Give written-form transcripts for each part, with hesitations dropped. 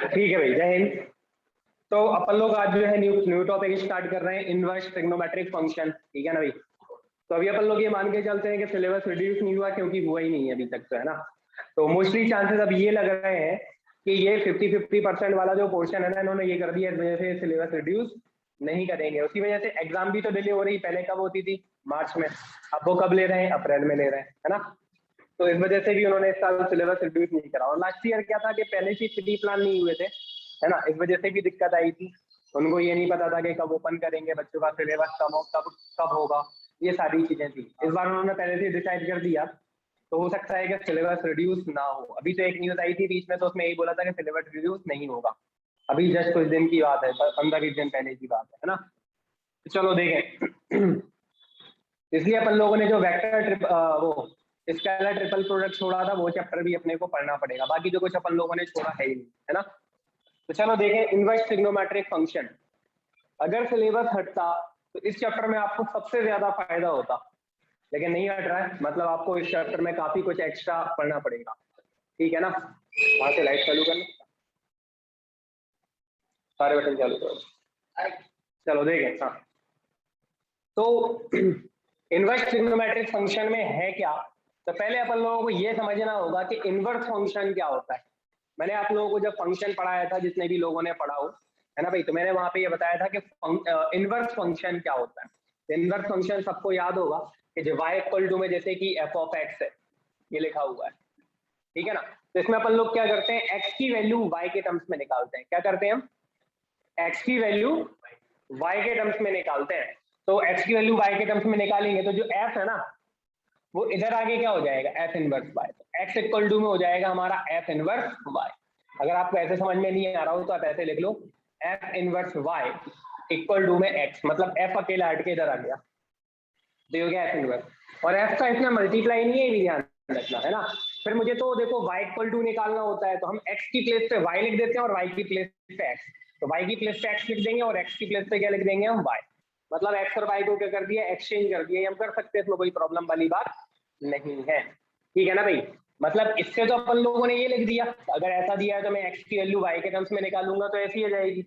ठीक है भाई, जय हिंद। तो अपन लोग आज जो है न्यू टॉपिक स्टार्ट कर रहे हैं, इनवर्स ट्रिग्नोमेट्रिक फंक्शन। ठीक है ना भाई। तो अभी अपन लोग ये मान के चलते हैं कि सिलेबस रिड्यूस नहीं हुआ, क्योंकि हुआ ही नहीं है अभी तक, तो है ना। तो मोस्टली चांसेस अब ये लग रहे हैं कि ये 50-50% वाला जो पोर्शन है ना, इन्होंने ये कर दिया, इस वजह से सिलेबस रिड्यूस नहीं करेंगे। उसी वजह से एग्जाम भी तो डिले हो रही, पहले कब होती थी? मार्च में। अब वो कब ले रहे हैं? अप्रैल में ले रहे हैं, है ना। तो इस वजह से भी उन्होंने इस साल सिलेबस रिड्यूस नहीं करा। और लास्ट ईयर क्या था कि पहले से प्री प्लान नहीं हुए थे, है ना, इस वजह से भी दिक्कत आई थी। उनको ये नहीं पता था कि कब ओपन करेंगे, बच्चों का सिलेबस कब होगा, ये सारी चीजें थी। इस बार उन्होंने पहले से डिसाइड कर दिया, तो हो सकता है कि सिलेबस रिड्यूस ना हो। अभी तो एक न्यूज आई थी बीच में, तो उसमें यही बोला था कि सिलेबस रिड्यूस नहीं होगा। अभी जस्ट कुछ दिन की बात है, 15-20 दिन पहले की बात है ना। तो चलो देखें। इसलिए अपन लोगों ने जो वेक्टर वो स्केलर ट्रिपल प्रोडक्ट छोड़ा था, वो चैप्टर भी अपने को पढ़ना पड़ेगा। बाकी जो कुछ अपन लोगों ने छोड़ा है ही नहीं, है ना। तो चलो देखें, इनवर्स ट्रिग्नोमेट्रिक फंक्शन। अगर सिलेबस हटता तो इस चैप्टर में आपको सबसे ज्यादा फायदा होता, लेकिन नहीं हट रहा है, मतलब आपको इस चैप्टर में काफी कुछ एक्स्ट्रा पढ़ना पड़ेगा। ठीक है ना। वहां से लाइट चालू कर लो, सारे बटन चालू करो। चलो देखें। हाँ, तो इनवर्स ट्रिग्नोमेट्रिक फंक्शन में है क्या? तो पहले अपन लोगों को ये समझना होगा कि इनवर्स फंक्शन क्या होता है। मैंने आप लोगों को जब फंक्शन पढ़ाया था, जितने भी लोगों ने पढ़ा हो, है ना भाई, तो मैंने वहां पे ये बताया था कि इनवर्स फंक्शन क्या होता है। इनवर्स फंक्शन सबको याद होगा कि जो y इक्वल टू में जैसे कि f ऑफ x है, ये लिखा हुआ है, ठीक है ना। तो इसमें अपन लोग क्या करते हैं, x की वैल्यू y के टर्म्स में निकालते हैं। क्या करते हैं हम? x की वैल्यू y के टर्म्स में निकालते हैं। तो x की वैल्यू y के टर्म्स में निकालेंगे तो जो f है ना, वो इधर आगे क्या हो जाएगा, f इनवर्स y। तो x इक्वल टू में हो जाएगा हमारा f इनवर्स y। अगर आपको ऐसे समझ में नहीं आ रहा हो तो आप ऐसे लिख लो, f inverse y equal to में x, मतलब f अकेला हट के इधर आ गया, तो हो गया f इनवर्स। और f का इसमें मल्टीप्लाई नहीं है, ये भी ध्यान रखना, है ना। फिर मुझे तो देखो y इक्वल टू निकालना होता है, तो हम x की प्लेस पे y लिख देते हैं और y की प्लेस पे x। तो y की प्लेस पे x लिख देंगे और x की प्लेस पे क्या लिख देंगे हम, y। मतलब x और y को क्या कर दिया, एक्सचेंज कर दिया। हम कर सकते हैं, इसमें कोई प्रॉब्लम वाली बात नहीं है। ठीक है ना भाई। मतलब इससे तो अपन लोगों ने ये लिख दिया, अगर ऐसा दिया है तो मैं x की वैल्यू y के टर्म्स में निकालूंगा, तो ऐसी हो जाएगी,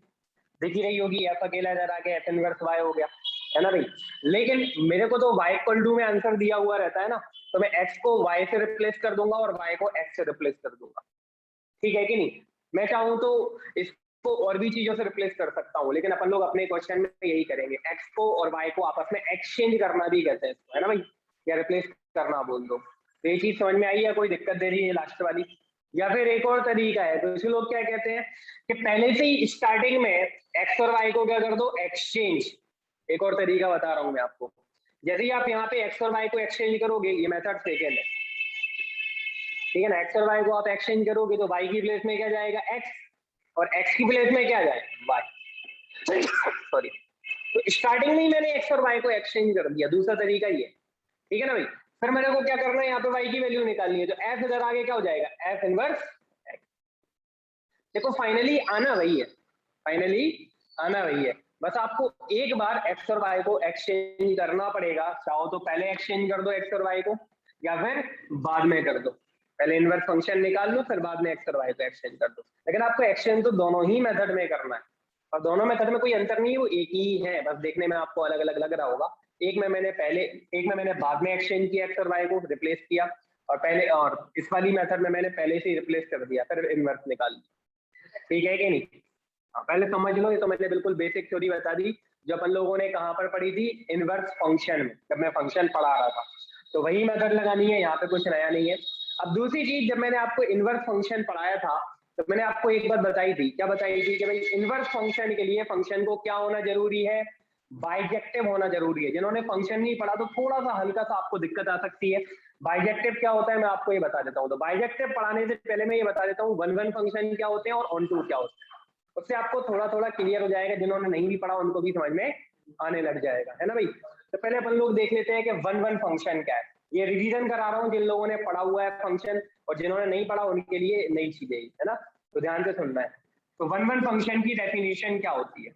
दिखी रही होगी, f अकेला इधर आके f इनवर्स y हो गया, है ना भाई। लेकिन मेरे को तो y इक्वल टू में आंसर दिया हुआ रहता है ना, तो मैं x को y से रिप्लेस कर दूंगा और y को x से रिप्लेस कर दूंगा। ठीक है कि नहीं। मैं चाहूं तो इसको और भी चीजों से रिप्लेस कर सकता हूं, लेकिन अपन लोग अपने क्वेश्चन में यही करेंगे, x को और y को आपस में एक्सचेंज करना भी कहते हैं, है ना भाई, या रिप्लेस करना बोल दो। तो ये चीज समझ में आई, या कोई दिक्कत दे रही है लास्ट वाली? या फिर एक और तरीका है, तो इसे लोग क्या कहते हैं कि पहले से ही स्टार्टिंग में x और y को क्या कर दो, एक्सचेंज। एक और तरीका बता रहा हूं मैं आपको। जैसे ही आप यहाँ पे x और y को एक्सचेंज करोगे, ये मेथड सेकेंड है, ठीक है ना। x और y को आप एक्सचेंज करोगे तो y की प्लेस में क्या जाएगा, x, और x की प्लेस में क्या जाएगा, y। सॉरी। तो स्टार्टिंग में ही मैंने x और y को एक्सचेंज कर दिया, दूसरा तरीका ये, ठीक है ना भाई। फिर मेरे को क्या करना है, यहाँ पे y की वैल्यू निकालनी है, तो f इधर आगे क्या हो जाएगा, f इनवर्स x। देखो फाइनली आना वही है, फाइनली आना वही है, बस आपको एक बार x और y को एक्सचेंज करना पड़ेगा। चाहो तो पहले एक्सचेंज कर दो x और y को, या फिर बाद में कर दो। पहले इनवर्स फंक्शन निकाल लो, फिर बाद में x और y को एक्सचेंज कर दो। लेकिन आपको एक्सचेंज तो दोनों ही मेथड में करना है, और दोनों मेथड में कोई अंतर नहीं है, वो एक ही है, बस देखने में आपको अलग अलग लग रहा होगा। एक में मैंने बाद में एक्सचेंज किया x और y को, रिप्लेस किया, और इस वाली मेथड में मैंने पहले से ही रिप्लेस कर दिया, फिर इनवर्स निकाल दिया। ठीक है कि नहीं? पहले समझ लो, ये तो मैंने बिल्कुल बेसिक थ्योरी बता दी, जो अपन लोगों ने कहां पर पढ़ी थी, इनवर्स फंक्शन में, जब मैं फंक्शन पढ़ा रहा था। तो वही मेथड लगानी है, यहाँ पे कुछ नया नहीं है। अब दूसरी चीज, जब मैंने आपको इनवर्स फंक्शन पढ़ाया था, तो मैंने आपको एक बात बताई थी, क्या बताई थी, कि भाई इनवर्स फंक्शन के लिए फंक्शन को क्या होना जरूरी है, बाइजेक्टिव होना जरूरी है। जिन्होंने फंक्शन नहीं पढ़ा तो थोड़ा सा हल्का सा आपको दिक्कत आ सकती है। बाइजेक्टिव क्या होता है मैं आपको ये बता देता हूँ। तो बाइजेक्टिव पढ़ाने से पहले मैं ये बता देता हूँ, वन वन फंक्शन क्या होते हैं और ऑन टू क्या होते हैं, उससे आपको थोड़ा थोड़ा क्लियर हो जाएगा। जिन्होंने नहीं भी पढ़ा उनको भी समझ में आने लग जाएगा, है ना भाई। तो पहले अपन लोग देख लेते हैं कि वन वन फंक्शन क्या है। ये रिवीजन करा रहा हूँ जिन लोगों ने पढ़ा हुआ है फंक्शन, और जिन्होंने नहीं पढ़ा उनके लिए नई चीजें, है ना, तो ध्यान से सुनना है। तो वन वन फंक्शन की डेफिनेशन क्या होती है,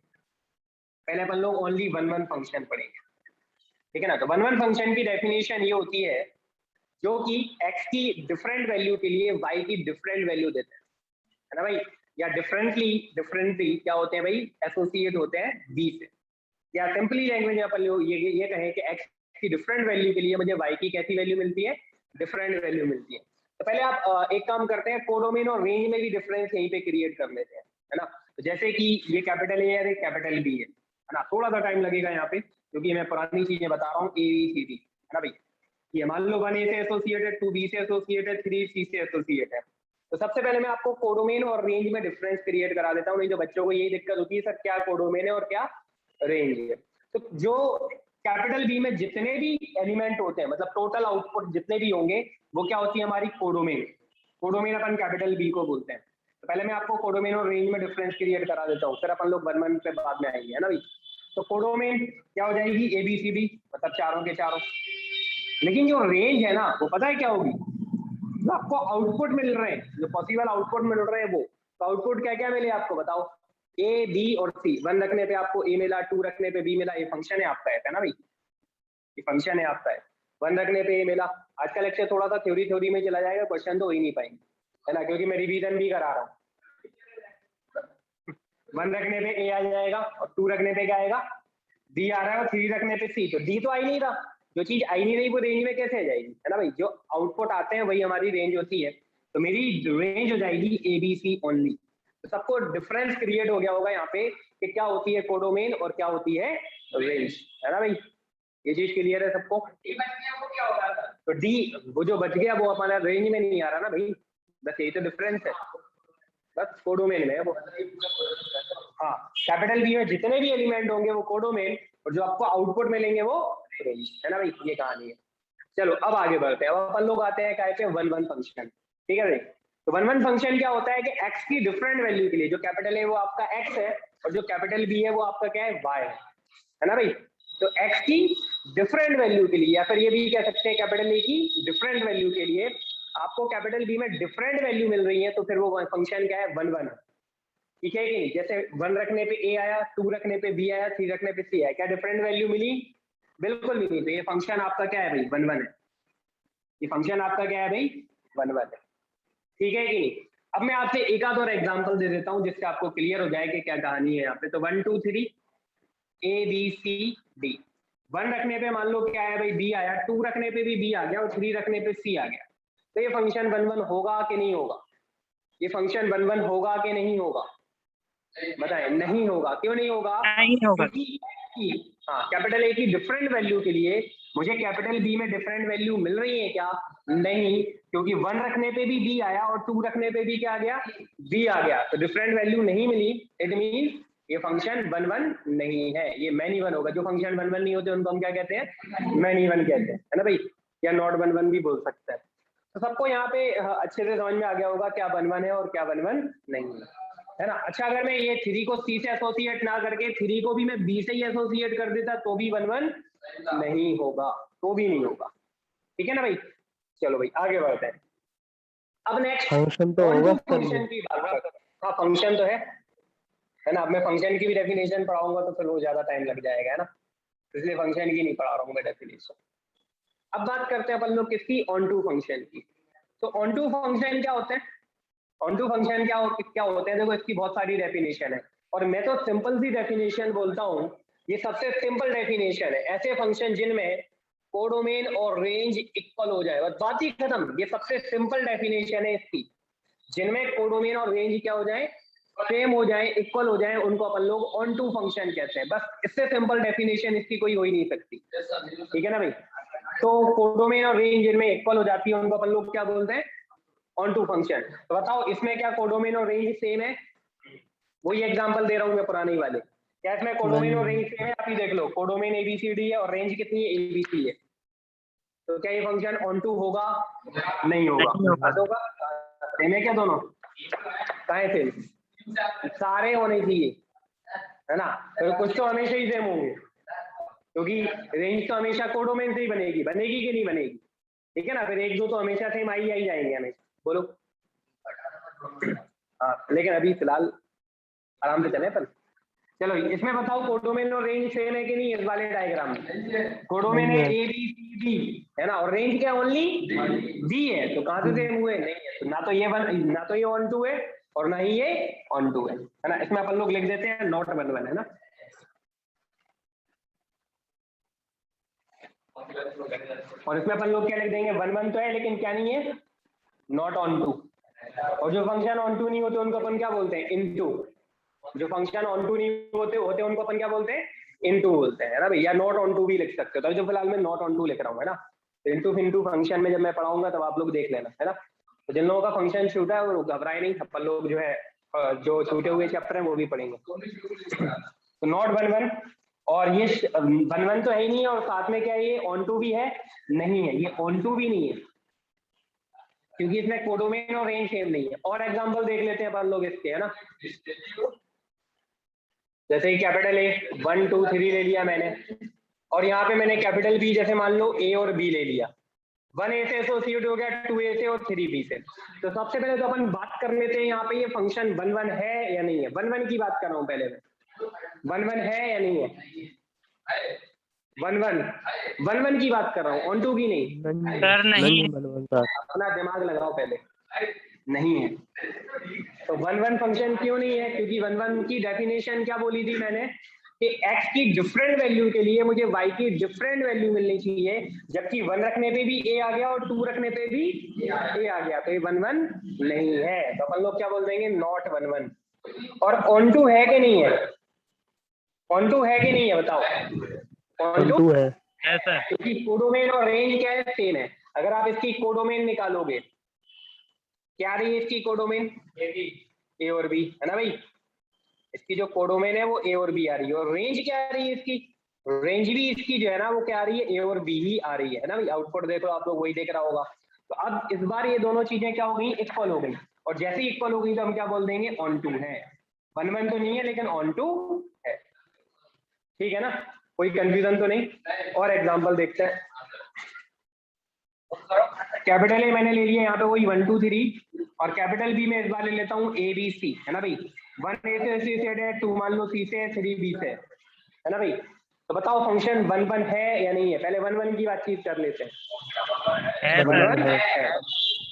पहले अपन लोग ओनली वन वन फंक्शन पढ़ेंगे, ठीक है ना। तो वन वन फंक्शन की डेफिनेशन ये होती है जो कि x की डिफरेंट वैल्यू के लिए y की डिफरेंट वैल्यू देते हैं, है ना भाई, या डिफरेंटली क्या होते हैं भाई, एसोसिएट होते हैं b से, या सिंपली लैंग्वेज में अपन ये कहें कि x की डिफरेंट वैल्यू के लिए मुझे y की कैसी वैल्यू मिलती है, डिफरेंट वैल्यू मिलती है। तो पहले आप एक काम करते हैं, कोडोमेन और रेंज में भी डिफरेंस यहीं पे क्रिएट कर लेते हैं, है ना। तो जैसे कि ये कैपिटल ए है, कैपिटल बी है ना, थोड़ा सा टाइम लगेगा यहाँ पे क्योंकि मैं पुरानी चीजें बता रहा हूँ, ए बी सी डी, है ना भाई। ये मान लो 1 ए से एसोसिएटेड, 2 बी से एसोसिएटेड, 3 सी से एसोसिएटेड है। तो सबसे पहले मैं आपको कोडोमेन और रेंज में डिफरेंस क्रिएट करा देता हूँ, नहीं तो बच्चों को यही दिक्कत होती है सर क्या कोडोमेन है और क्या रेंज है। तो जो कैपिटल बी में जितने भी एलिमेंट होते हैं, मतलब टोटल आउटपुट जितने भी होंगे, वो क्या होती है हमारी कोडोमेन। कोडोमेन अपन कैपिटल बी को बोलते हैं। तो पहले मैं आपको कोडोमेन और रेंज में डिफरेंस क्रिएट करा देता हूँ, फिर अपन लोग 1 पे बाद में आएंगे, है ना भाई। तो कोडोमेन क्या हो जाएगी, ए बी सी डी, मतलब चारों के चारों। लेकिन जो रेंज है ना, वो पता है क्या होगी, जो आपको आउटपुट मिल रहे हैं, जो पॉसिबल आउटपुट मिल रहे हैं वो, तो आउटपुट क्या क्या मिले आपको बताओ, ए बी और सी। 1 रखने पे आपको ए मिला, 2 रखने पे बी मिला, ये फंक्शन है आपका, है ना भाई, ये फंक्शन है आपका है। 1 रखने पे ए मिला। आज का लेक्चर थोड़ा सा थ्योरी में चला जाएगा, क्वेश्चन तो हो ही नहीं पाएंगे, है ना, क्योंकि मैं रिवीजन भी करा रहा हूँ। 1 रखने पे ए आ जाएगा और 2 रखने पे क्या आएगा, बी आ रहा है, और 3 रखने पे सी। तो डी तो आ ही नहीं रहा, जो चीज आई नहीं रही वो रेंज में कैसे आ जाएगी, है ना भाई। जो आउटपुट आते हैं वही हमारी रेंज होती है। तो मेरी रेंज हो जाएगी ए बी सी ओनली। तो सबको डिफरेंस क्रिएट हो गया होगा यहाँ पे कि क्या होती है कोडोमेन और क्या होती है रेंज, है ना भाई। ये चीज क्लियर है सबको। क्या होगा तो डी, वो जो बच गया वो हमारा रेंज में नहीं आ रहा ना भाई, बस यही तो डिफरेंस है, बस कोडोमेन में है वो। हाँ, कैपिटल बी में जितने भी एलिमेंट होंगे वो कोडोमेन, और जो आपको आउटपुट मिलेंगे वो रेंज, है ना भाई, ये कहानी है। चलो अब आगे बढ़ते हैं, अब अपन लोग आते हैं काय पे, 1 फंक्शन, ठीक है भाई। तो 1 फंक्शन क्या होता है कि x की डिफरेंट वैल्यू के लिए, जो कैपिटल है वो आपका x है और जो कैपिटल बी है वो आपका क्या है, y है ना भाई। तो x की डिफरेंट वैल्यू के लिए, या फिर ये भी कह सकते हैं कैपिटल ए की डिफरेंट वैल्यू के लिए आपको कैपिटल बी में डिफरेंट वैल्यू मिल रही है, तो फिर वो फंक्शन क्या है, 1 है, ठीक है कि नहीं। जैसे 1 रखने पे ए आया, 2 रखने पे बी आया, 3 रखने पे सी आया, क्या डिफरेंट वैल्यू मिली, बिल्कुल मिली। तो ये फंक्शन आपका क्या है भाई, 1 है, ये फंक्शन आपका क्या है भाई, 1 है, ठीक है कि नहीं। अब मैं आपसे एक आध और एग्जांपल दे देता हूं जिससे आपको क्लियर हो जाए कि क्या कहानी है यहाँ पे। तो 1 2 3 ए बी सी डी। 1 रखने पे मान लो क्या आया भाई, बी आया, 2 रखने पे भी बी आ गया और 3 रखने पे सी आ गया। तो ये फंक्शन 1 होगा कि नहीं होगा, ये फंक्शन 1 होगा कि नहीं होगा, बताएं। नहीं होगा, क्यों नहीं होगा, नहीं होगा। क्योंकि हाँ, कैपिटल ए की डिफरेंट वैल्यू के लिए मुझे कैपिटल बी में डिफरेंट वैल्यू मिल रही है क्या, नहीं, क्योंकि 1 रखने पे भी बी आया और 2 रखने पे भी क्या आ गया, बी आ गया, तो डिफरेंट वैल्यू नहीं मिली। इट मीन ये फंक्शन 1 नहीं है, ये मैन इवन होगा। जो फंक्शन 1 नहीं होते उनको हम क्या कहते हैं, मैन इवन कहते हैं, है ना भाई, या नॉट 1 भी बोल सकते हैं। तो सबको यहाँ पे अच्छे से समझ में आ गया होगा क्या 1 है और क्या 1 नहीं है ना। अच्छा, अगर मैं ये 3 को सी से एसोसिएट ना करके 3 को भी मैं बी से ही एसोसिएट कर देता तो भी 1 नहीं होगा, तो भी नहीं होगा, ठीक है ना भाई। चलो भाई आगे बढ़ते हैं। अब नेक्स्ट फंक्शन तो होगा फंक्शन की बात करते हैं। हाँ फंक्शन तो है ना। अब मैं फंक्शन की भी डेफिनेशन पढ़ाऊंगा तो फिर वो ज्यादा टाइम लग जाएगा, है ना, इसलिए फंक्शन की नहीं पढ़ा रहा हूँ मैं डेफिनेशन। अब बात करते हैं अपन लोग किसकी, ऑन टू फंक्शन की। तो ऑन टू फंक्शन क्या होते हैं, ऑन टू फंक्शन क्या होते हैं, देखो इसकी बहुत सारी डेफिनेशन है और मैं तो सिंपल सी डेफिनेशन बोलता हूँ। ये सबसे सिंपल डेफिनेशन है, ऐसे फंक्शन जिनमें कोडोमेन और रेंज इक्वल हो जाए, बस बात ही खत्म। ये सबसे सिंपल डेफिनेशन है इसकी, जिनमें कोडोमेन और रेंज क्या हो जाए, सेम हो जाए, इक्वल हो जाए, उनको अपन लोग ऑन टू फंक्शन कहते हैं। बस इससे सिंपल डेफिनेशन इसकी कोई हो ही नहीं सकती, ठीक है ना भाई। तो कोडोमेन और रेंज जिनमें इक्वल हो जाती है उनको अपन लोग क्या बोलते हैं, ऑन टू फंक्शन। तो बताओ इसमें क्या कोडोमेन और रेंज सेम है, वही एग्जांपल दे रहा हूं मैं पुराने वाले। क्या इसमें कोडोमेन और रेंज सेम है, आप ही देख लो, कोडोमेन एबीसीडी है और रेंज कितनी है, एबीसी है। तो क्या ये फंक्शन ऑन टू होगा, नहीं होगा, होगा सेम है क्या दोनों, कहाँ सेम, सारे होने चाहिए, है ना। तो कुछ तो हमेशा ही सेम होंगे, क्योंकि रेंज तो हमेशा कोडोमेन से ही बनेगी, बनेगी कि नहीं बनेगी, ठीक है ना। फिर एक दो तो हमेशा सेम आई जाएंगे हमेशा, बोलो। हाँ लेकिन अभी फिलहाल आराम से चले अपन। चलो इसमें बताओ कोडोमेन और रेंज सेम है कि नहीं? इस वाले डायग्राम में कोडोमेन है ए बी सी डी है ना, और रेंज क्या ओनली बी है, तो कहां से सेम हुए? नहीं है, तो ना तो ये ऑन टू है और ना ही ये ऑन टू है ना। इसमें अपन लोग लिख देते हैं नॉट 1 1 है ना। और इसमें अपन लोग क्या लिख देंगे? 1 1 तो है लेकिन क्या नहीं है? Not onto. और जो फंक्शन ऑन टू नहीं होते उनको अपन क्या बोलते हैं? इनटू। जो फंक्शन ऑन टू नहीं होते उनको अपन क्या बोलते हैं? इनटू बोलते हैं ना भैया। नॉट ऑन टू भी लिख सकते हो, तो जो फिलहाल मैं नॉट ऑन टू लिख रहा हूँ है ना। इनटू फिनटू फंक्शन में जब मैं पढ़ाऊंगा तब आप लोग देख लेना है ना। तो जिन लोगों का फंक्शन छूटा है वो घबराए नहीं, अपन लोग जो है जो छूटे हुए चैप्टर है वो भी पढ़ेंगे। तो नॉट 1 1 और ये 1 1 तो है ही नहीं है, और साथ में क्या है? ये ऑन टू भी है नहीं है, ये ऑन टू भी नहीं है क्योंकि इसमें कोडोमेन और रेंज सेम नहीं है। और एग्जांपल देख लेते हैं अपन लोग इसके है ना। जैसे कि कैपिटल ए 1 2 3 ले लिया मैंने, और यहाँ पे मैंने कैपिटल बी जैसे मान लो ए और बी ले लिया। 1 ए से एसोसिएट हो गया 2 ए से और 3 बी से। तो सबसे पहले तो अपन बात कर लेते हैं यहाँ पे ये फंक्शन 1 1 है या नहीं है। 1 1 की बात कर रहा हूँ पहले मैं। 1 1 है या नहीं है? 1 1 की बात कर रहा हूँ, ऑन टू की नहीं। सर नहीं, अपना दिमाग लगाओ पहले। नहीं है तो 1 1 फंक्शन क्यों नहीं है? क्योंकि 1 1 की डेफिनेशन क्या बोली थी मैंने कि x की डिफरेंट वैल्यू के लिए मुझे y की डिफरेंट वैल्यू मिलनी चाहिए, जबकि 1 रखने पे भी a आ गया और 2 रखने पे भी a आ गया, तो ये 1 1 नहीं है। तो अपन लोग क्या बोल देंगे? नॉट 1 1। और ऑन टू है कि नहीं है? ऑन टू है कि नहीं है बताओ? ऑन टू है सर। क्योंकि कोडोमेन और रेंज क्या है? सेम है। अगर आप इसकी कोडोमेन निकालोगे, क्या आ रही है इसकी कोडोमेन? ए और बी है ना भाई। इसकी जो कोडोमेन है वो ए और बी आ रही है, और रेंज क्या आ रही है इसकी? रेंज भी इसकी जो है ना वो क्या आ रही है? ए और बी ही आ रही है ना भाई। आउटपुट देखो आप लोग वही देख रहा होगा। तो अब इस बार ये दोनों चीजें क्या हो गई? इक्वल हो गई, और जैसे ही इक्वल हो गई तो हम क्या बोल देंगे? ऑन टू है। 1 1 तो नहीं है लेकिन ऑन टू है। ठीक है ना, कोई कंफ्यूजन तो नहीं? और एग्जाम्पल देखते हैं। कैपिटल ए मैंने ले लिया यहाँ पे वही 1 2 3, और कैपिटल बी में इस बार ले लेता हूँ ए बी सी है ना भाई। 1 ए से एसोसिएट है, 2 मान लो सी से, 3 बी से है ना भाई। तो बताओ फंक्शन 1 1 है या नहीं है? पहले 1 1 की बातचीत कर लेते हैं। 1 1 है,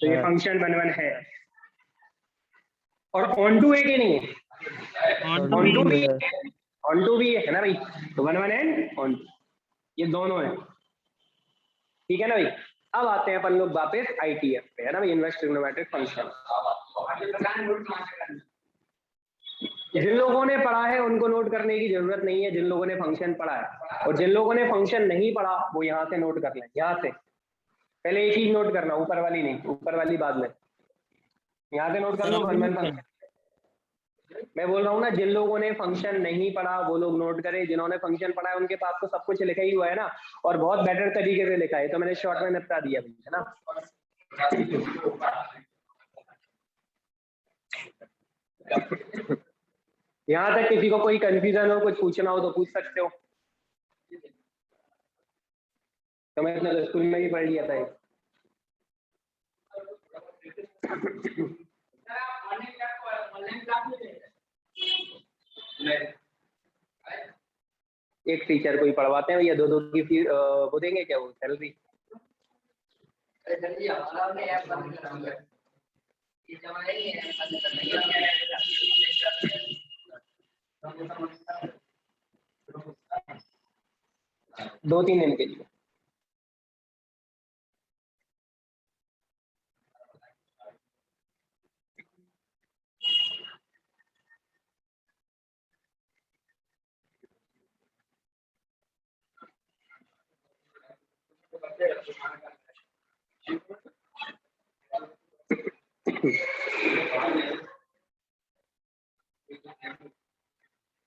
तो ये फंक्शन 1 1 है। और ऑन टू है कि नहीं है? ऑन टू भी है, ऑन टू भी है ना भाई। तो 1 1 एंड ऑन टू ये दोनों है। ठीक है ना भाई। अब आते हैं अपन लोग वापस आईटीएफ पे है ना भाई, इनवर्स ट्रिग्नोमेट्रिक फंक्शन। जिन लोगों ने पढ़ा है उनको नोट करने की जरूरत नहीं है, जिन लोगों ने फंक्शन पढ़ा है। और जिन लोगों ने फंक्शन नहीं पढ़ा वो यहाँ से नोट कर लें। यहाँ से पहले एक चीज नोट करना, ऊपर वाली नहीं, ऊपर वाली बाद में। यहाँ से नोट कर लो 1 1 फंक्शन। मैं बोल रहा हूँ ना, जिन लोगों ने फंक्शन नहीं पढ़ा वो लोग नोट करें, जिन्होंने फंक्शन पढ़ा है उनके पास तो सब कुछ लिखा ही हुआ है ना, और बहुत बेटर तरीके से लिखा है, तो मैंने शॉर्ट में निपटा दिया भाई है ना। यहाँ तक किसी को कोई कंफ्यूजन हो, कुछ पूछना हो तो पूछ सकते हो। तो मैं अपने स्कूल में भी पढ़ लिया था। एक टीचर को ही पढ़वाते हैं या दो दो की फीस वो देंगे क्या? वो सैलरी दो तीन दिन के लिए।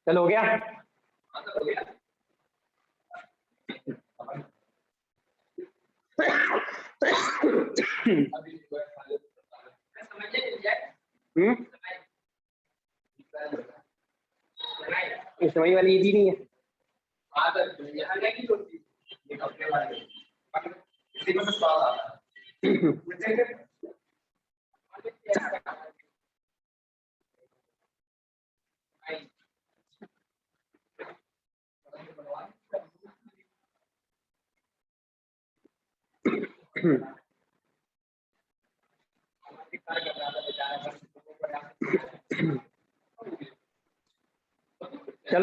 चलो हो गया। इस समय वाली इजी नहीं है। चलो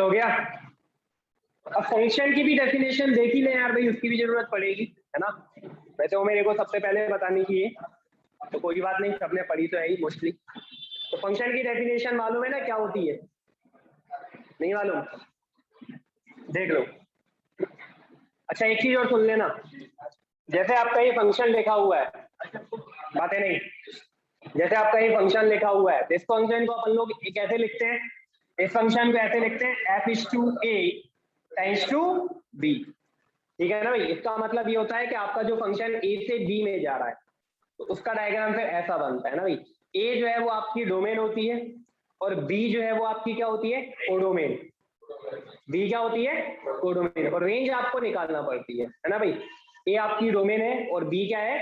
हो गया। अब फंक्शन की भी डेफिनेशन देख ही ले यार भाई, उसकी भी जरूरत पड़ेगी, है ना। वैसे वो मेरे को सबसे पहले बतानी चाहिए, तो कोई बात नहीं, सबने पढ़ी तो है ही मोस्टली। तो फंक्शन की डेफिनेशन मालूम है ना क्या होती है? नहीं मालूम? देख लो। अच्छा एक चीज और सुन लेना, जैसे आपका ये फंक्शन लिखा हुआ है, बातें नहीं, जैसे आपका ये फंक्शन लिखा हुआ है, तो इस फंक्शन को अपन लोग कैसे लिखते हैं? इस फंक्शन को ऐसे लिखते हैं f is to a tends to b, ठीक है ना भाई। इसका मतलब ये होता है कि आपका जो फंक्शन a से b में जा रहा है, तो उसका डायग्राम फिर ऐसा बनता है ना भाई। a जो है वो आपकी डोमेन होती है, और b जो है वो आपकी क्या होती है? कोडोमेन। b क्या होती है? कोडोमेन। और रेंज आपको निकालना पड़ती है ना भाई। a आपकी डोमेन है और b क्या है?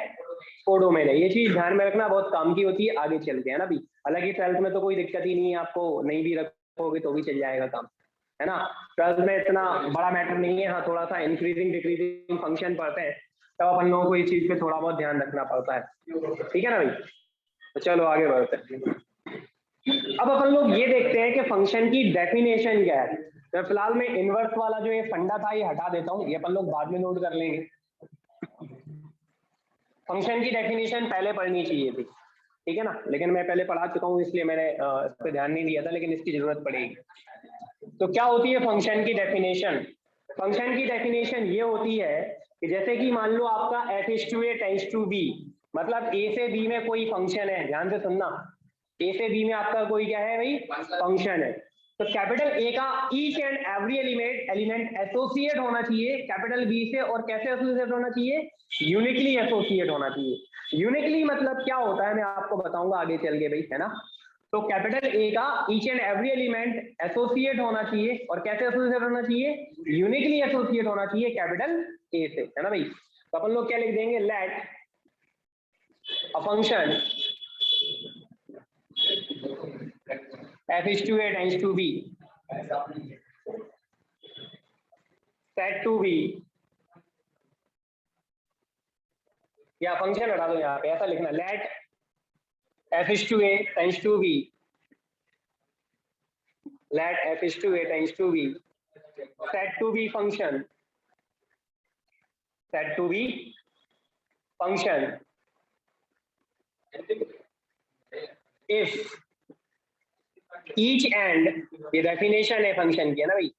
कोडोमेन है। ये चीज ध्यान में रखना, बहुत काम की होती है आगे चल के, है ना भाई। हालांकि 12th में तो कोई दिक्कत ही नहीं है, आपको नहीं भी रखोगे तो भी चल जाएगा काम, है ना। 12th में इतना बड़ा मैटर नहीं है। हाँ थोड़ा सा इंक्रीजिंग डिक्रीजिंग फंक्शन पढ़ते हैं, तब अपन लोगों को इस चीज पे थोड़ा बहुत ध्यान रखना पड़ता है, ठीक है ना भाई। तो चलो आगे बढ़ते हैं। अब अपन लोग ये देखते हैं कि फंक्शन की डेफिनेशन क्या है। तो फिलहाल मैं इनवर्स वाला जो ये फंडा था ये हटा देता हूँ, ये अपन लोग बाद में नोट कर लेंगे। फंक्शन की डेफिनेशन पहले पढ़नी चाहिए थी, ठीक है ना, लेकिन मैं पहले पढ़ा चुका हूँ इसलिए मैंने इस पर ध्यान नहीं दिया था, लेकिन इसकी जरूरत पड़ेगी। तो क्या होती है फंक्शन की डेफिनेशन? फंक्शन की डेफिनेशन ये होती है कि जैसे कि मान लो आपका f is to A tends to B, मतलब a से b में कोई फंक्शन है, ध्यान से सुनना, a से b में आपका कोई क्या है भाई? फंक्शन है। तो कैपिटल A का each and every element associate होना चाहिए कैपिटल B से, और कैसे एसोसिएट होना चाहिए? यूनिकली एसोसिएट होना चाहिए। यूनिकली मतलब क्या होता है मैं आपको बताऊंगा आगे चल के भाई, है ना। तो कैपिटल A का each and every element associate होना चाहिए, और कैसे एसोसिएट होना चाहिए? यूनिकली एसोसिएट होना चाहिए कैपिटल A से, है ना भाई। तो अपन लोग क्या लिख देंगे? Let a function f is to a tends to b set to b, या फंक्शन हटा दो यहाँ पे, ऐसा लिखना, late f is to a tends to b, let f is to a tends to b set to be function, set to be function if each and, ये definition है function की, है ना भाई,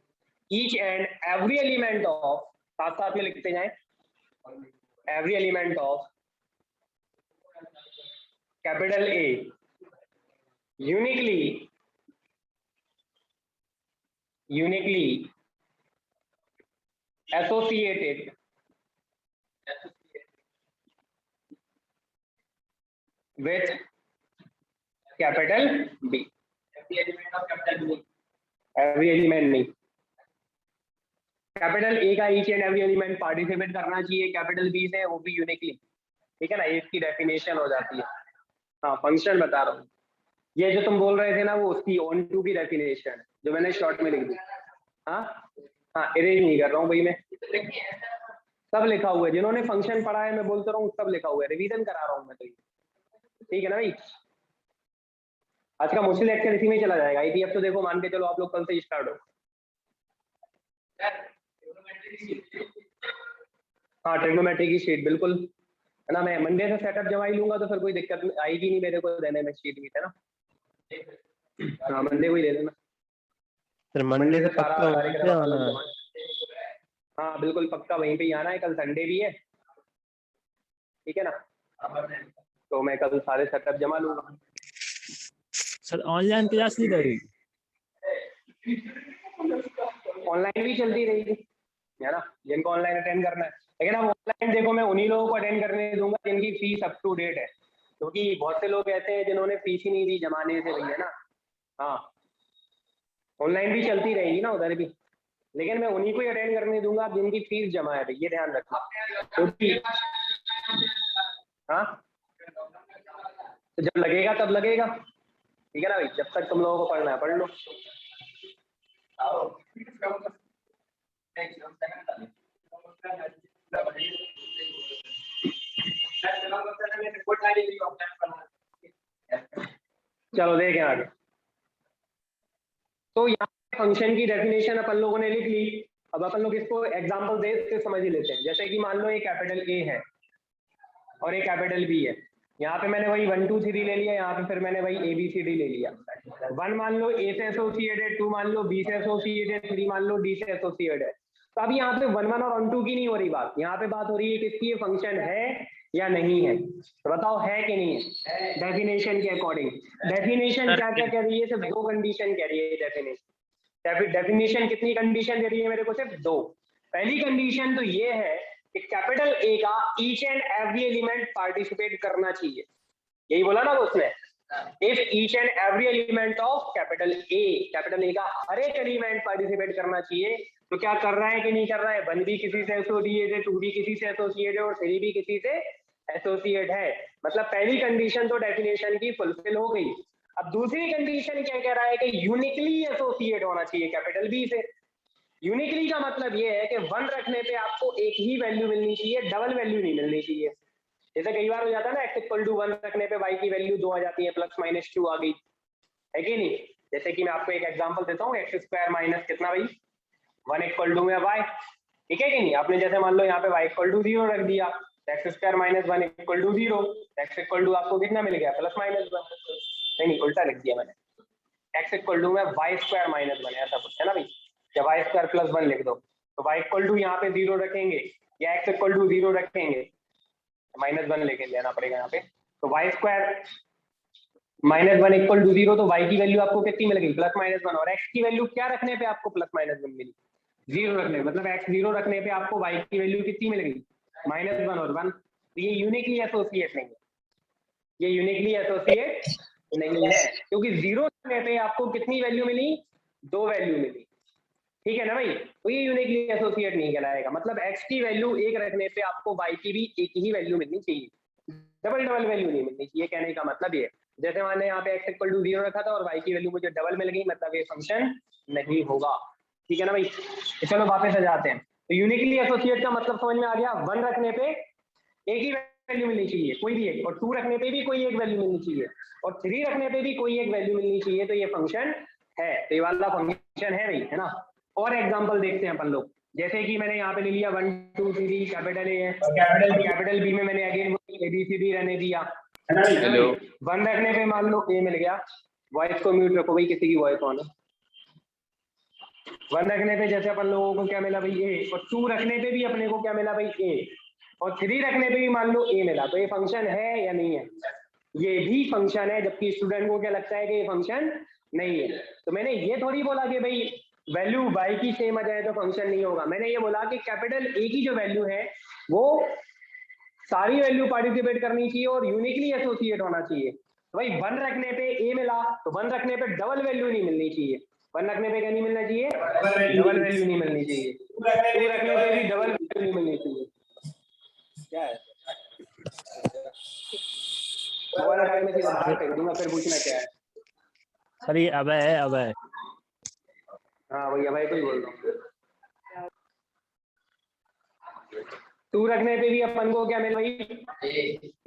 each and every element of, साथ साथ में लिखते जाएं, every element of capital A uniquely associated with capital B, every element नहीं, कैपिटल ए का each and every element participate करना चाहिए कैपिटल बी से, वो भी यूनिकली, ठीक है ना। इसकी डेफिनेशन हो जाती है। हाँ फंक्शन बता रहा हूँ, ये जो तुम बोल रहे थे ना वो उसकी ऑन टू की डेफिनेशन जो मैंने शॉर्ट में लिख दी। हाँ हाँ इरेज नहीं कर रहा हूँ भाई मैं, सब लिखा हुआ है, जिन्होंने फंक्शन पढ़ा है मैं बोलता रहा हूँ सब लिखा हुआ है, रिवीजन करा रहा हूँ मैं तो, ठीक है ना भाई। आज का मोस्टली लेक्चर इसी में चला जाएगा। आईटीएफ तो देखो मान के चलो आप लोग कल से स्टार्ट हो। हाँ ट्रिग्नोमेट्री की शीट बिल्कुल, है ना। मैं मंडे से सेटअप जमा ही लूंगा तो फिर कोई दिक्कत आएगी नहीं मेरे को देने में शीट भी, है ना। हाँ मंडे को ही दे देना सर। मंडे से सारा पक्का कार्यक्रम अपन लोग आना। जमा। हाँ बिल्कुल पक्का वहीं पे ही आना है, कल संडे भी है, ठीक है ना। तो मैं कल सारे सेटअप जमा लूंगा। सर ऑनलाइन क्लास नहीं रहेगी? ऑनलाइन भी चलती रहेगी, है ना, जिनको ऑनलाइन अटेंड करना है। लेकिन अब ऑनलाइन देखो मैं उन्हीं लोगों को अटेंड करने दूंगा जिनकी फीस अप टू डेट है, क्योंकि बहुत से लोग ऐसे हैं जिन्होंने फीस ही नहीं दी जमाने से भैया ना। हाँ ऑनलाइन भी चलती रहेगी ना उधर भी, लेकिन मैं उन्हीं को ही अटेंड करने दूंगा जिनकी फीस जमा है, ये ध्यान रखना। क्योंकि हाँ तो जब लगेगा तब लगेगा, ठीक है ना भाई। जब तक तुम लोगों को पढ़ना है पढ़ लो। चलो देखें आगे। तो यहाँ फंक्शन की डेफिनेशन अपन लोगों ने लिख ली। अब अपन लोग इसको एग्जांपल दे के समझ ही लेते हैं। जैसे कि मान लो एक कैपिटल ए है और एक कैपिटल बी है। यहाँ पे मैंने वही 1 2 3 ले लिया, यहाँ पे फिर मैंने वही ABCD ले लिया। 1 मान लो A से एसोसिएटेड है, 2 मान लो B से एसोसिएटेड है, 3 मान लो D से एसोसिएटेड है। तो अब यहाँ पे 1 1 और 1 2 की नहीं हो रही बात, यहाँ पे बात हो रही है किसकी, फंक्शन है या नहीं है। तो बताओ है कि नहीं है डेफिनेशन के अकॉर्डिंग। डेफिनेशन क्या क्या कह रही है, सिर्फ 2 कंडीशन कह रही है डेफिनेशन। डेफिनेशन कितनी कंडीशन दे रही है मेरे को, सिर्फ 2। पहली कंडीशन तो ये है कि कैपिटल ए का each and every element participate करना चाहिए। यही बोला ना उसने, if each and every element of capital A का हर एक एलिमेंट पार्टिसिपेट करना चाहिए। तो क्या कर रहा है कि नहीं कर रहा है, 1 भी किसी से एसोसिएट है, 2 भी किसी से एसोसिएट है और 3 भी किसी से एसोसिएट है। मतलब पहली कंडीशन तो डेफिनेशन की फुलफिल हो गई। अब दूसरी कंडीशन क्या कह रहा है कि यूनिकली एसोसिएट होना चाहिए कैपिटल बी से। यूनिकली का मतलब ये है कि 1 रखने पे आपको एक ही वैल्यू मिलनी चाहिए, डबल वैल्यू नहीं मिलनी चाहिए। जैसे कई बार हो जाता है ना, x=1 रखने पे y की वैल्यू 2 आ जाती है, ±2 आ गई, है कि नहीं। जैसे कि मैं आपको एक एग्जांपल देता हूँ, x² माइनस कितना भाई 1 में y, ठीक है कि नहीं। आपने जैसे मान लो यहाँ पे y=0 रख दिया, x² माइनस 1 =0, x आपको कितना मिल गया ±1। नहीं उल्टा लिख दिया मैंने, x में y² माइनस 1 ऐसा कुछ है ना भाई, या y² + 1 लिख दो। तो y यहाँ पे 0 रखेंगे या x=0 रखेंगे, -1 लेके लेना पड़ेगा यहाँ पे। तो y² -1 = 0, तो y की वैल्यू आपको कितनी मिल गई +-1, और x की वैल्यू क्या रखने पे आपको +-1 मिली, 0 रखने, मतलब x 0 रखने पे आपको y की वैल्यू कितनी मिल गई -1 और 1। तो ये यूनिकली एसोसिएट नहीं है, ये यूनिकली एसोसिएट नहीं है, क्योंकि 0 रखने पे आपको कितनी वैल्यू मिली, 2 वैल्यू मिली, ठीक है ना भाई। तो ये यूनिकली एसोसिएट नहीं कहलाएगा। मतलब x की वैल्यू 1 रखने पे आपको y की भी एक ही वैल्यू मिलनी चाहिए, डबल वैल्यू नहीं मिलनी चाहिए। कहने का मतलब ये, जैसे मैंने यहाँ पे x=0 रखा था और y की वैल्यू मुझे डबल मिल गई, मतलब ये फंक्शन नहीं होगा, ठीक है ना भाई। तो चलो वापस आ जाते हैं। तो यूनिकली एसोसिएट का मतलब समझ में आ गया, 1 रखने पे एक ही वैल्यू मिलनी चाहिए, कोई भी एक, और 2 रखने पे भी कोई एक वैल्यू मिलनी चाहिए, और 3 रखने पे भी कोई एक वैल्यू मिलनी चाहिए। तो ये फंक्शन है, तो ये वाला फंक्शन है भाई, है ना। और एग्जांपल देखते हैं अपन लोग। जैसे कि मैंने यहाँ पे ले लिया 1 2 3 कैपिटल ए है, कैपिटल बी में मैंने अगेन ABCD रहने दिया, हेलो। 1 रखने पे मान लो ए मिल गया, वॉइस को म्यूट रखो भाई, किसी की वॉइस ऑन है। 1 रखने पे जैसे अपन लोगों को क्या मिला भाई ए, और 2 रखने पे भी अपने को क्या मिला भाई ए, और 3 रखने पे भी मान लो ए मिला। तो ये फंक्शन है या नहीं है, ये भी फंक्शन है, जबकि स्टूडेंट को क्या लगता है कि ये फंक्शन नहीं है। तो मैंने ये थोड़ी बोला कि भाई वैल्यू y की सेम आ जाए तो फंक्शन नहीं होगा, मैंने ये बोला कि कैपिटल ए की जो वैल्यू है वो सारी वैल्यू पार्टिसिपेट करनी चाहिए और यूनिकली एसोसिएट होना चाहिए। तो भाई 1 रखने पे ए मिला, तो 1 रखने पे डबल वैल्यू नहीं मिलनी चाहिए, 1 रखने पे क्या नहीं मिलना चाहिए, डबल वैल्यू नहीं मिलनी चाहिए, 2 रखने पे भी डबल वैल्यू नहीं मिलनी चाहिए। क्या है मोबाइल उठा के मैं सीधा बाहर फेंक दूंगा, फिर पूछना क्या है। सर ये अभय है, अभय। हाँ भैया भाई कोई बोल रहा हूँ। 2 रखने पे भी अपन को क्या मिला भाई,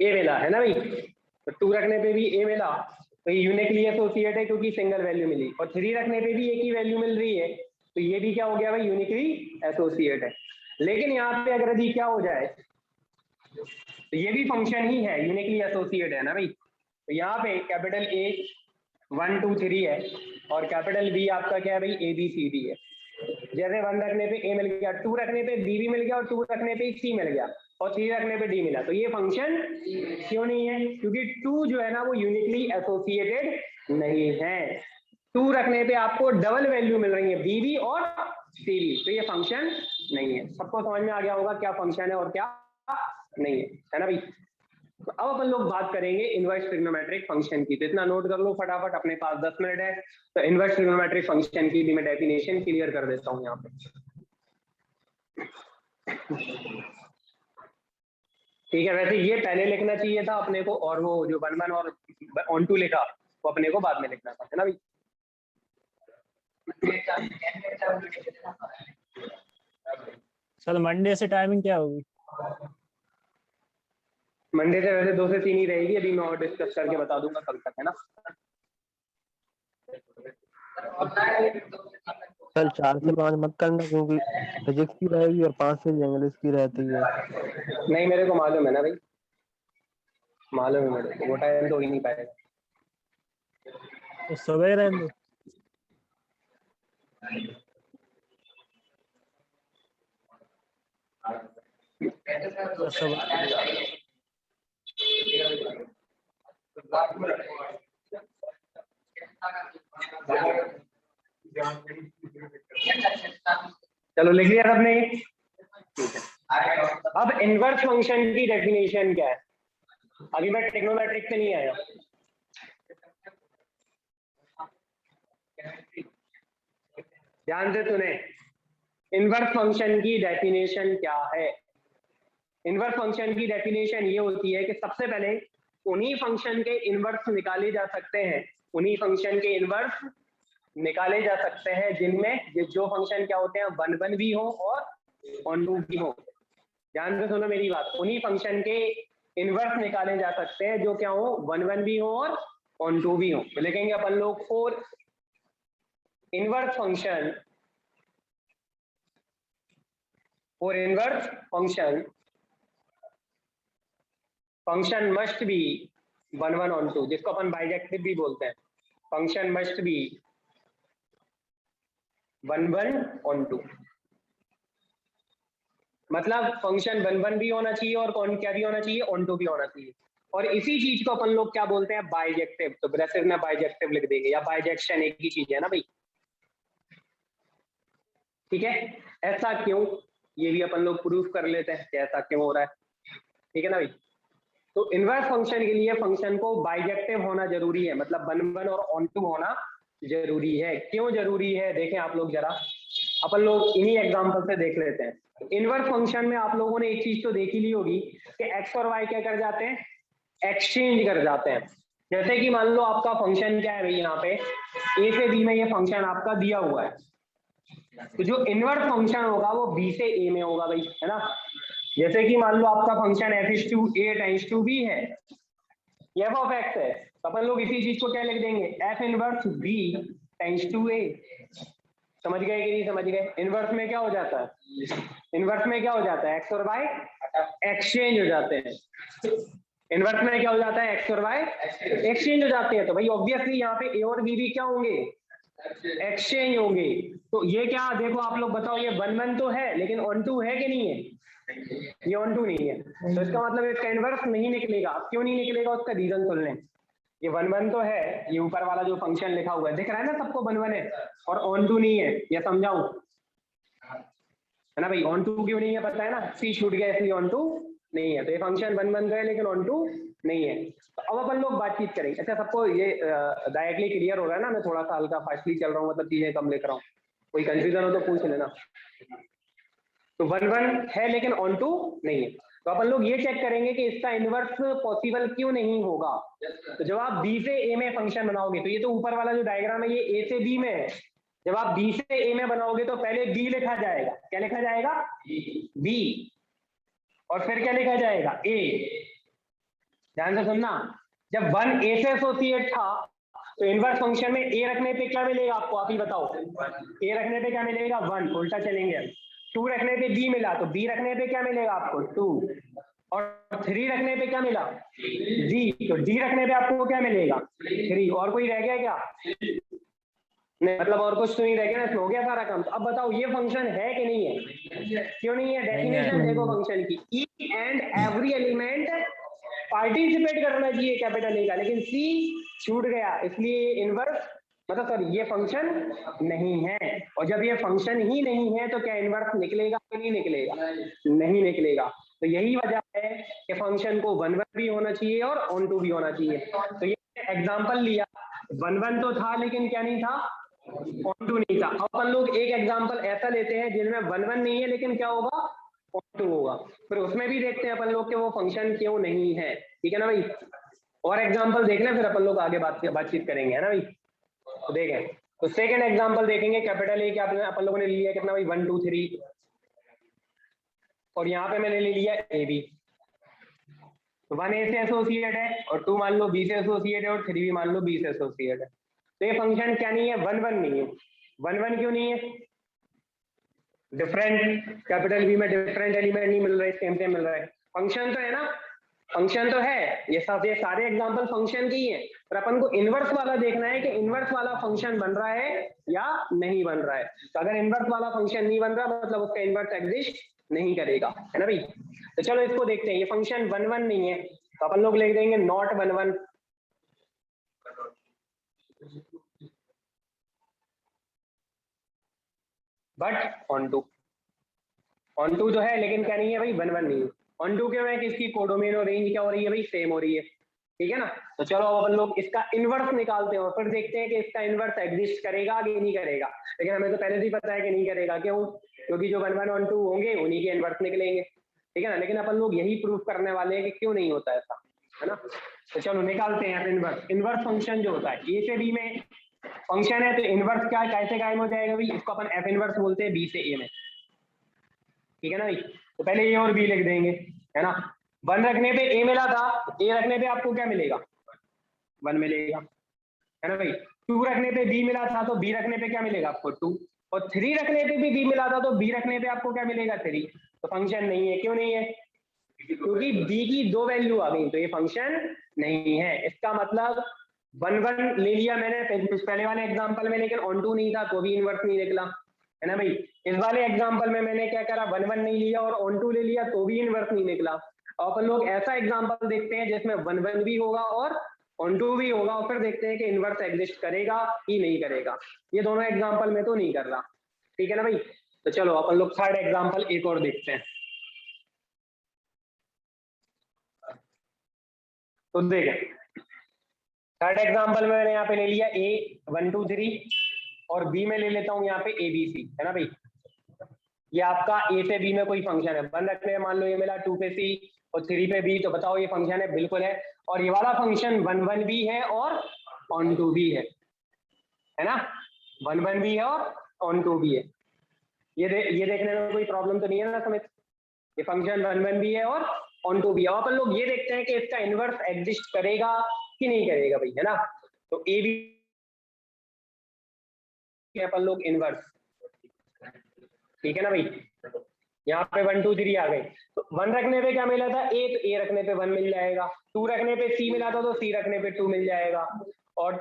ए मिला, है ना भाई। तो 2 रखने पे भी ए मिला, तो ये यूनिकली एसोसिएट है क्योंकि सिंगल वैल्यू मिली, और 3 रखने पे भी एक ही वैल्यू मिल रही है, तो ये भी क्या हो गया भाई, यूनिकली एसोसिएट है। लेकिन यहाँ पे अगर यदि क्या हो जाए, तो ये भी फंक्शन ही है, यूनिकली एसोसिएट है ना भाई। तो यहाँ पे कैपिटल ए 1 2 3 है, और कैपिटल बी आपका क्या है भाई, ABCD है। जैसे 1 रखने पे ए मिल गया, 2 रखने पे बी भी मिल गया, और 2 रखने पे सी मिल गया, और 3 रखने पे डी मिला। तो ये फंक्शन क्यों नहीं है, क्योंकि 2 जो है ना वो यूनिकली एसोसिएटेड नहीं है। 2 रखने पे आपको डबल वैल्यू मिल रही है, बी भी और सी भी, तो ये फंक्शन नहीं है। सबको समझ में आ गया होगा क्या फंक्शन है और क्या नहीं है ना भाई। तो अब अपन लोग बात करेंगे इनवर्स ट्रिग्नोमेट्रिक फंक्शन की। तो इतना नोट कर लो फटाफट, अपने पास 10 मिनट है। तो इनवर्स ट्रिग्नोमेट्रिक फंक्शन की भी मैं डेफिनेशन क्लियर कर देता हूं यहाँ पे। ठीक है, वैसे ये पहले लिखना चाहिए था अपने को, और वो जो 1 1 और ऑन टू लिखा वो अपने को बाद में लिखना था, है ना भाई। सर मंडे से टाइमिंग क्या होगी? मंडे से वैसे 2 से 3 ही रहेगी, अभी मैं और डिस्कस करके बता दूंगा कल तक, है ना। कल 4 से 5 मत करना, क्योंकि फिजिक्स की रहेगी और 5 से इंग्लिश की रहती है। नहीं मेरे को मालूम है ना भाई, मालूम है मेरे को, वो टाइम तो हो ही नहीं पाएगा। तो सुबह रहने दो। तो सुबह चलो लिख लिया सबने। अब इनवर्स फंक्शन की डेफिनेशन क्या है, अभी मैं ट्रिग्नोमेट्रिक पे नहीं आया। ध्यान से सुने, इनवर्स फंक्शन की डेफिनेशन क्या है। इनवर्स फंक्शन की डेफिनेशन ये होती है कि सबसे पहले उन्हीं फंक्शन के इनवर्स निकाले जा सकते हैं, उन्हीं फंक्शन के इनवर्स निकाले जा सकते हैं जिनमें जो फंक्शन क्या होते हैं, 1 1 भी हो और ऑन टू भी हो। ध्यान से सुनो मेरी बात, उन्हीं फंक्शन के इनवर्स निकाले जा सकते हैं जो क्या हो, 1 1 भी हो और ऑन टू भी हो। तो लिखेंगे अपन लोग for inverse function, for inverse function function must be 1 1 onto, जिसको अपन बाइजेक्टिव भी बोलते हैं। Function must be 1 1 onto, मतलब फंक्शन 1 1 भी होना चाहिए और कौन क्या भी होना चाहिए, ऑन टू भी होना चाहिए। और इसी चीज को अपन लोग क्या बोलते हैं, बाइजेक्टिव। तो ब्रेसेस में बाइजेक्टिव लिख देंगे, या बाइजेक्शन एक ही चीज है ना भाई, ठीक है। ऐसा क्यों, ये भी अपन लोग प्रूफ कर लेते हैं कि ऐसा क्यों हो रहा है, ठीक है ना भाई। तो इनवर्स फंक्शन के लिए फंक्शन को बाइजेक्टिव होना जरूरी है, मतलब 1 1 और ऑन टू होना जरूरी है। क्यों जरूरी है, देखें आप लोग जरा, अपन लोग इन्हीं एग्जांपल से देख लेते हैं। इनवर्स फंक्शन में आप लोगों ने एक चीज तो देखी ली होगी कि एक्स और वाई क्या कर जाते हैं, एक्सचेंज कर जाते हैं। जैसे कि मान लो आपका फंक्शन क्या है भाई, यहाँ पे ए से बी में ये फंक्शन आपका दिया हुआ है, तो जो इनवर्स फंक्शन होगा वो बी से ए में होगा भाई, है ना। जैसे कि मान लो आपका function f is to A times to B है, ये एफ ऑफ एक्स है, तो अपन लोग इसी चीज को क्या लिख देंगे, F inverse B times two A. समझ गए कि नहीं समझ गए। इनवर्स में क्या हो जाता है, इनवर्स में क्या हो जाता है, एक्स और वाई एक्सचेंज हो जाते हैं। इनवर्स में क्या हो जाता है, एक्स और वाई एक्सचेंज हो जाते हैं। तो भाई ऑब्वियसली यहाँ पे ए और बी भी क्या होंगे, एक्सचेंज होंगे। तो ये क्या, देखो आप लोग बताओ, ये 1 1 तो है लेकिन ऑन टू है कि नहीं है, ये ऑन टू नहीं है, तो इसका मतलब इसका इनवर्स नहीं निकलेगा। क्यों नहीं निकलेगा, उसका रीजन सुन लें। ये 1 1 तो है, ये ऊपर वाला जो फंक्शन लिखा हुआ है दिख रहा है ना सबको, 1 1 है और ऑन टू नहीं है, ये समझाऊं, है ना भाई। ऑन टू क्यों नहीं है पता है ना, सी छूट गया इसलिए ऑन टू नहीं है। तो ये फंक्शन 1 1 है लेकिन ऑन टू नहीं है। तो अब अपन लोग बातचीत करेंगे। अच्छा सबको ये डायरेक्टली क्लियर हो रहा है ना, मैं थोड़ा सा हल्का फास्टली चल रहा हूँ, मतलब चीजें कम लिख रहा हूँ, कोई कंफ्यूजन हो तो पूछ लेना। तो 1 1 है लेकिन ऑन टू नहीं है, तो अपन लोग ये चेक करेंगे कि इसका इनवर्स पॉसिबल क्यों नहीं होगा। तो जब आप बी से ए में फंक्शन बनाओगे, तो ये तो ऊपर वाला जो डायग्राम है ये ए से बी में है, जब आप बी से ए में बनाओगे तो पहले बी लिखा जाएगा, क्या लिखा जाएगा, बी, और फिर क्या लिखा जाएगा, ए। ध्यान से सुनना, जब 1 ए से एसोसिएट था तो इनवर्स फंक्शन में ए रखने पे क्या मिलेगा आपको, आप ही बताओ, ए रखने पे क्या मिलेगा 1, उल्टा चलेंगे। 2 रखने पे बी मिला, तो बी रखने पे क्या मिलेगा आपको 2, और 3 रखने पे क्या मिला डी, तो डी रखने पे आपको क्या मिलेगा 3। और कोई रह गया क्या, नहीं, मतलब और कुछ तो नहीं रह गया ना, हो गया सारा काम। तो अब बताओ ये फंक्शन है कि नहीं है, क्यों नहीं है, डेफिनेशन देखो फंक्शन की, each and every element participate करना चाहिए कैपिटल ए का, लेकिन सी छूट गया, इसलिए इनवर्स मतलब सॉरी ये फंक्शन नहीं है। और जब ये फंक्शन ही नहीं है तो क्या इनवर्स निकलेगा कि नहीं निकलेगा, नहीं निकलेगा। तो यही वजह है कि फंक्शन को 1 1 भी होना चाहिए और ऑन टू भी होना चाहिए। तो ये एग्जांपल लिया, 1 1 तो था लेकिन क्या नहीं था, ऑन टू नहीं था। अब अपन लोग एक एग्जांपल ऐसा लेते हैं जिनमें 1 1 नहीं है लेकिन क्या होगा, ऑन टू होगा, फिर उसमें भी देखते हैं अपन लोग कि वो फंक्शन क्यों नहीं है, ठीक है ना भाई। और एग्जांपल देख लें फिर अपन लोग आगे बातचीत करेंगे, है ना भाई। तो देखें, तो सेकंड एग्जांपल देखेंगे, कैपिटल ए क्या अपन लोगों ने लिया कितना भाई 1 2 3, और यहाँ पे मैंने ले लिया ए बी। तो 1 ए से एसोसिएट है और 2 मान लो बी से एसोसिएट है और 3 भी मान लो बी से एसोसिएट है। तो ये फंक्शन क्या नहीं है, 1 1 नहीं है। 1 1 क्यों नहीं है? डिफरेंट कैपिटल बी में डिफरेंट एलिमेंट नहीं मिल रहे, सेम सेम मिल रहा है। फंक्शन तो है ना, फंक्शन तो है, ये सारे एग्जांपल फंक्शन की ही है, पर अपन को इनवर्स वाला देखना है कि इनवर्स वाला फंक्शन बन रहा है या नहीं बन रहा है। तो अगर इनवर्स वाला फंक्शन नहीं बन रहा मतलब उसका इनवर्स एग्जिस्ट नहीं करेगा, है ना भाई। तो चलो इसको देखते हैं। ये फंक्शन 1 1 नहीं है तो अपन लोग लिख देंगे नॉट 1 1, बट ऑन टू जो है, लेकिन क्या नहीं है भाई, 1 1 नहीं है। ऑन टू क्यों है कि इसकी कोडोमेन और रेंज क्या हो रही है भाई, सेम हो रही है, ठीक है ना। तो चलो अब अपन लोग इसका इनवर्स निकालते हैं और फिर देखते हैं कि इसका इनवर्स एग्जिस्ट करेगा कि नहीं करेगा। लेकिन हमें तो पहले से ही पता है कि नहीं करेगा, क्यों? क्योंकि जो 1 1 और 2 होंगे उन्हीं के इनवर्स निकलेंगे, ठीक है ना। लेकिन अपन लोग यही प्रूफ करने वाले हैं कि क्यों नहीं होता ऐसा, है ना। तो चलो निकालते हैं इनवर्स। इनवर्स फंक्शन जो होता है, ए से बी में फंक्शन है तो इनवर्स क्या कैसे कायम हो जाएगा भाई, इसको अपन एफ इनवर्स बोलते हैं बी से ए में, ठीक है ना भाई। तो पहले ए और बी लिख देंगे, है ना। 1 रखने पे ए मिला था, ए रखने पे आपको क्या मिलेगा, 1 मिलेगा, है ना भाई। 2 रखने पे बी मिला था तो बी रखने पे क्या मिलेगा आपको 2, और 3 रखने पे भी बी मिला था तो बी रखने पे आपको क्या मिलेगा 3। तो फंक्शन नहीं है, क्यों नहीं है? क्योंकि बी की 2 वैल्यू आ गई तो ये फंक्शन नहीं है। इसका मतलब 1 1 ले लिया मैंने पहले वाले एग्जांपल में, लेकिन ऑन टू नहीं था तो भी इनवर्स नहीं निकला, है ना भाई। इस वाले एग्जांपल में मैंने क्या करा, 1 1 नहीं लिया और ऑन टू ले लिया तो भी इनवर्स नहीं निकला। और अपन लोग ऐसा एग्जांपल देखते हैं जिसमें 1 1 भी होगा और ऑन टू भी होगा, और फिर देखते हैं कि इनवर्स एग्जिस्ट करेगा कि नहीं करेगा। ये दोनों एग्जांपल में तो नहीं कर रहा, ठीक है ना भाई। तो चलो अपन लोग थर्ड एग्जांपल एक और देखते हैं। तो देखें थर्ड एग्जांपल में मैंने यहाँ पे ले लिया ए 1 2 3 और बी में ले लेता हूँ यहाँ पे ए बी सी, है ना भाई। ये आपका ए से बी में कोई फंक्शन है, 1 रखने में मान लो ये मिला 2 पे सी और 3 पे बी, तो बताओ ये फंक्शन है, बिल्कुल है। और ये वाला फंक्शन 1 1 भी है और ऑन टू भी है ना। 1 1 भी है और ऑन टू भी है। ये देखने में कोई प्रॉब्लम तो नहीं है ना समझ। ये फंक्शन 1 1 भी है और ऑन टू भी है। अपन लोग ये देखते हैं कि इसका इनवर्स एग्जिस्ट करेगा कि नहीं करेगा भाई, है ना। तो ए बी अपन लोग इनवर्स, ठीक है ना भाई। यहाँ पे 1 2 3 आ गए तो 1 रखने पे क्या मिला था ए, तो ए रखने पे 1 मिल जाएगा। 2 रखने पे सी मिला था तो सी रखने पे 2 मिल जाएगा, और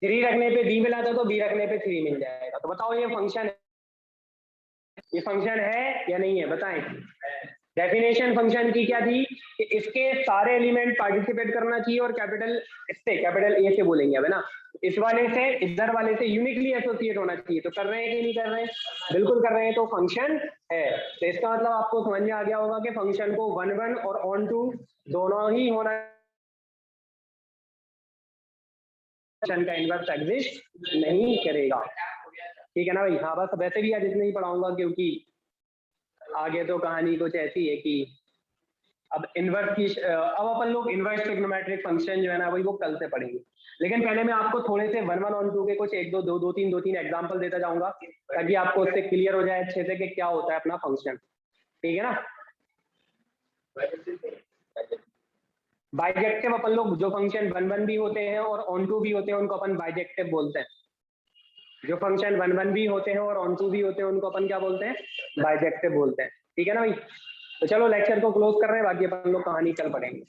3 रखने पे बी मिला था तो बी रखने पे 3 मिल जाएगा। तो बताओ ये फंक्शन है या नहीं है, बताएं। डेफिनेशन फंक्शन की क्या थी कि इसके सारे एलिमेंट पार्टिसिपेट करना चाहिए और कैपिटल ए से बोलेंगे अब, है ना। इस वाले से इधर वाले से यूनिकली एसोसिएट होना चाहिए। तो कर रहे हैं कि नहीं कर रहे हैं, बिल्कुल कर रहे हैं, तो फंक्शन है। तो इसका मतलब आपको समझ में आ गया होगा कि फंक्शन को 1 1 और ऑन टू दोनों ही होना, फंक्शन का इनवर्स एग्जिस्ट नहीं करेगा, ठीक है ना भाई। हाँ बस वैसे भी आज इतना ही पढ़ाऊंगा क्योंकि आगे तो कहानी कुछ ऐसी है कि अब अपन लोग इनवर्स ट्रिग्नोमेट्रिक फंक्शन जो है ना भाई वो कल से पढ़ेंगे। लेकिन पहले मैं आपको थोड़े से 1 1 ऑन टू के कुछ 1 2 3 एग्जांपल देता जाऊंगा ताकि आपको उससे क्लियर हो जाए अच्छे से कि क्या होता है अपना फंक्शन, ठीक है ना। बाइजेक्टिव अपन लोग जो फंक्शन 1 1 भी होते हैं और ऑन टू भी होते हैं उनको अपन बाइजेक्टिव बोलते हैं। जो फंक्शन 1 1 भी होते हैं और ऑन टू भी होते हैं उनको अपन क्या बोलते हैं, बाइजेक्टिव बोलते हैं, ठीक है ना भाई। तो चलो लेक्चर को क्लोज कर रहे हैं, बाकी अपन लोग कहानी कल पढ़ेंगे।